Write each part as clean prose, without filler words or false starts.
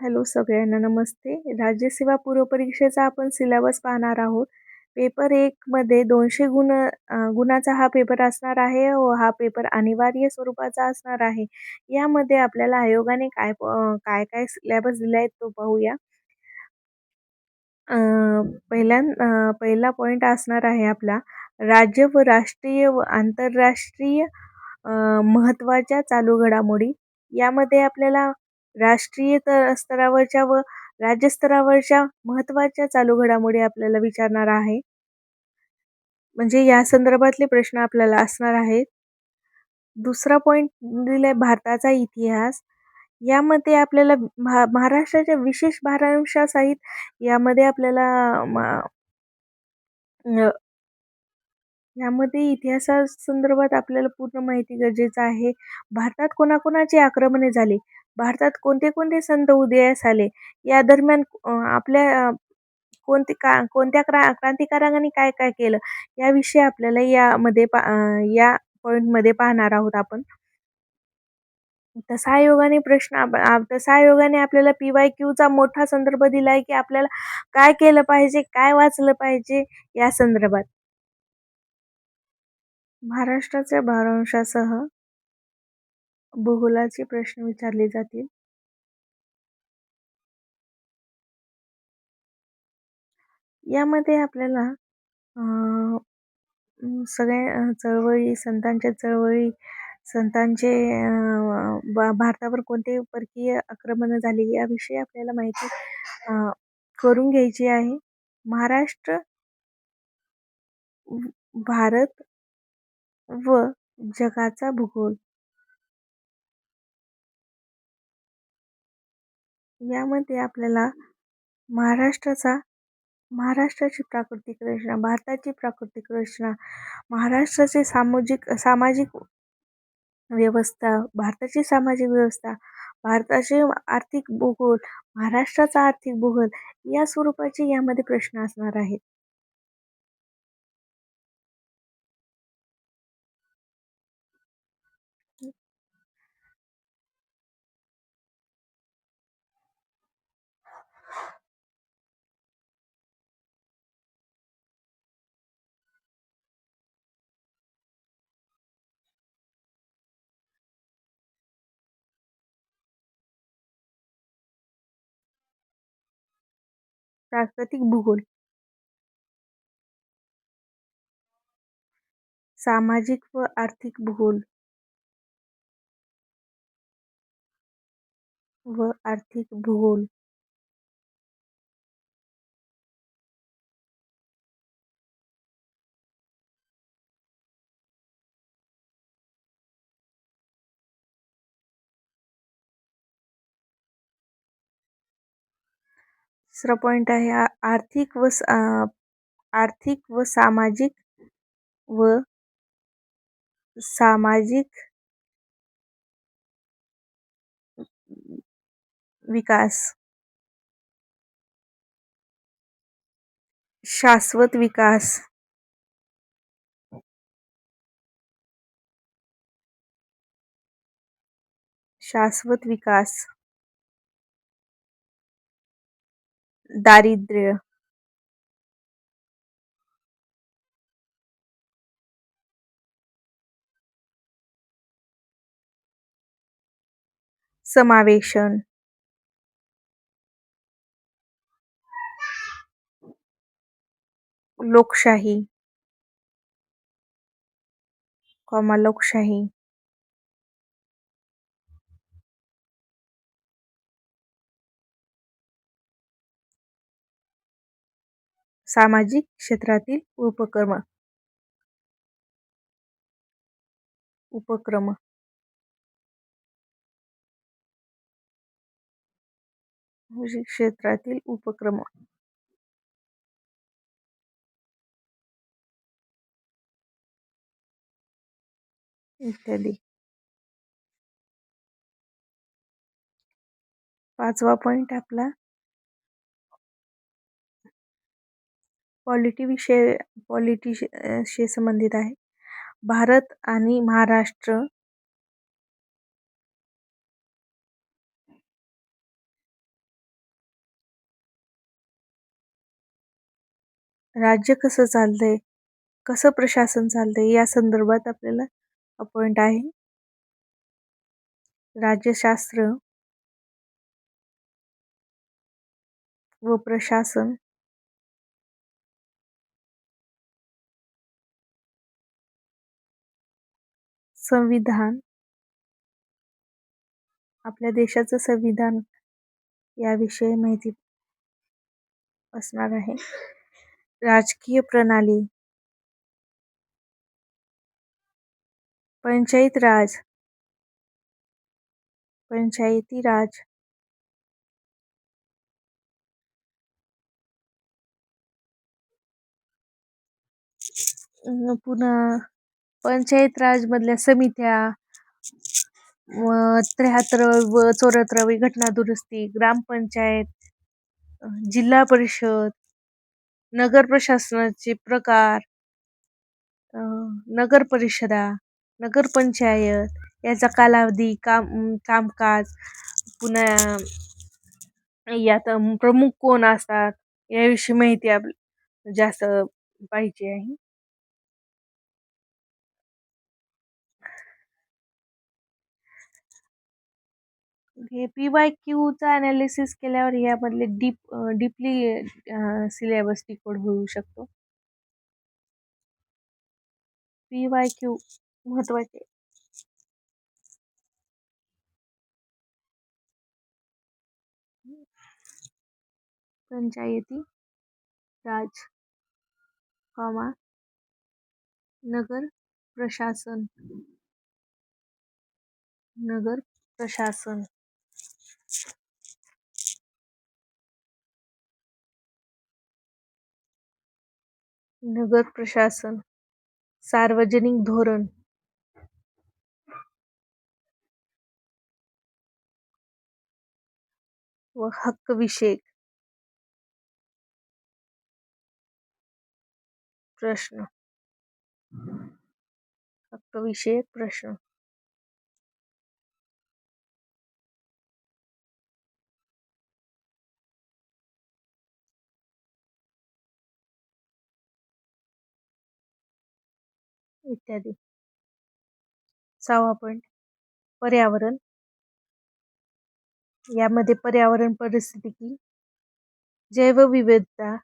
Hello सगळ्यांना नमस्ते. राज्यसेवा पूर्व परीक्षेचा आपण सिलेबस पाहणार आहोत. पेपर 1 मध्ये 200 गुणाचा हा पेपर असणार आहे व हा पेपर अनिवार्य स्वरूपाचा असणार आहे. यामध्ये आपल्याला आयोगाने काय सिलेबस दिला आहे तो पाहूया. अ, पहिला पॉइंट असणार आहे आपला राज्य व राष्ट्रीय व आंतरराष्ट्रीय अ, महत्त्वाच्या चालू घडामोडी. यामध्ये आपल्याला राष्ट्रीय स्तरावरच्या व राज्य स्तरावरच्या महत्त्वाच्या चालू घडामोडी आपल्याला विचारणार आहे. म्हणजे या संदर्भातले प्रश्न आपल्याला असणार आहेत. दुसरा पॉइंट दिलाय भारताचा इतिहास. यामध्ये आपल्याला महाराष्ट्राच्या विशेष भारांशासहित यामध्ये आपल्याला अ, यामध्ये इतिहासासंदर्भात आपल्याला पूर्ण माहिती गरजेचं आहे. भारतात कोणाकोणाची आक्रमणे झाली, भारतात कोणते कोणते संत उदयास आले, या दरम्यान आपल्या कोणत्या क्रांतिकारकांनी काय काय केलं, याविषयी आपल्याला या पॉइंटमध्ये पाहणार आहोत आपण. तसा आयोगाने आपल्याला PYQचा मोठा संदर्भ दिलाय की आपल्याला काय केलं पाहिजे, काय वाचलं पाहिजे या संदर्भात. महाराष्ट्राच्या भारांशासह भूगोलाचे प्रश्न विचारले जातील. यामध्ये आपल्याला अ, सगळ्या संतांच्या चळवळी, संतांचे भारतावर कोणते परकीय आक्रमण झाली याविषयी आपल्याला माहिती अ, करून घ्यायची आहे. महाराष्ट्र, भारत व जगाचा भूगोल. यामध्ये आपल्याला महाराष्ट्राचा महाराष्ट्राची प्राकृतिक रचना, भारताची प्राकृतिक रचना, महाराष्ट्राचे सामाजिक व्यवस्था, भारताची सामाजिक व्यवस्था, भारताचे आर्थिक भूगोल, महाराष्ट्राचा आर्थिक भूगोल या स्वरूपाचे यामध्ये प्रश्न असणार आहेत. प्राकृतिक भूगोल, सामाजिक व आर्थिक भूगोल व आर्थिक भूगोल. तिसरा पॉइंट आहे आर्थिक व व सामाजिक विकास. शाश्वत विकास, शाश्वत विकास, दारिद्र्य, समावेशन, लोकशाही, लोकशाही, सामाजिक क्षेत्रातील उपक्रम, क्षेत्रातील उपक्रम. इत्यादी. 5वा पॉइंट आपला पॉलिटीशी संबंधित आहे. भारत आणि महाराष्ट्र राज्य कसं चालतंय, कसं प्रशासन चालतंय या संदर्भात आपल्याला पॉइंट आहे. राज्यशास्त्र व प्रशासन, संविधान, आपल्या देशाचं संविधान याविषयी माहिती असणार आहे. राजकीय प्रणाली, पंचायती राज, पंचायती राज, पुन्हा पंचायत राज मधल्या समित्या, 73 व 74वी घटना दुरुस्ती, ग्रामपंचायत, जिल्हा परिषद, नगर प्रशासनाचे प्रकार, नगर परिषदा, नगर पंचायत याचा कालावधी, कामकाज, पुन्हा यात प्रमुख कोण असतात याविषयी माहिती जास्त पाहिजे आहे. हे PYQ चा अनालिसिस केल्यावर यामधले डीपली सिलेबस डिकोड होऊ शकतो. PYQ महत्वाचे. पंचायती राज, नगर प्रशासन, नगर प्रशासन, नगर प्रशासन, सार्वजनिक धोरण, व हक्क विषयक प्रश्न, हक्क विषयक प्रश्न, इत्यादी. 6वा पॉइंट, पर्यावरण. यामध्ये पर्यावरण परिस्थितिकी, जैवविविधता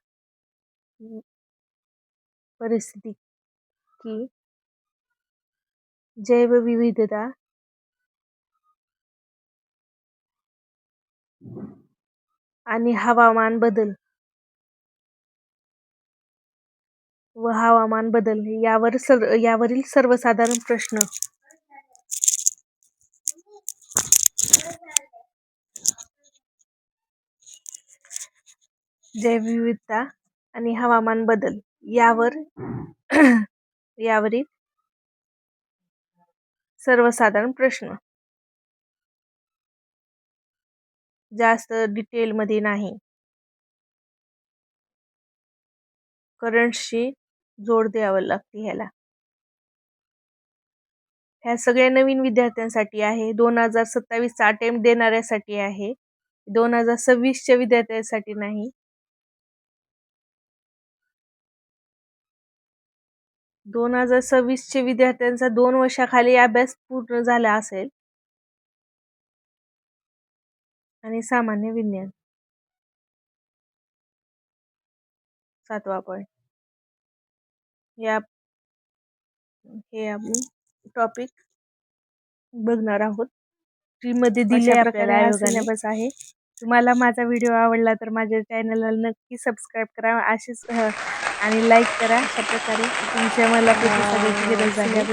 परिस्थितिकी, जैवविविधता, आणि हवामान बदल व हवामान बदल यावरील सर्वसाधारण प्रश्न. जैवविविधता आणि हवामान बदल यावरील सर्वसाधारण प्रश्न. जास्त डिटेल मध्ये नाही. करंटशी जोड द्यावं लागते ह्याला. ह्या सगळ्या नवीन विद्यार्थ्यांसाठी आहे. 2027 चा अटेम्प्ट देणाऱ्यासाठी आहे. 2026 च्या विद्यार्थ्यांसाठी नाही. 2026 चे विद्यार्थ्यांचा 2 वर्षाखाली अभ्यास पूर्ण झाला असेल आणि सामान्य विज्ञान. 7वा पॉइंट. हे आपण टॉपिक बघणार आहोत. फ्री मध्ये दिले आपल्याला आयोगाने. सिलेबस आहे. तुम्हाला माझा व्हिडिओ आवडला तर माझ्या चॅनलला नक्की सबस्क्राईब करा. अशीच आणि लाईक करा. अशा प्रकारे तुमच्या मला प्रतिसादाची गरज आहे.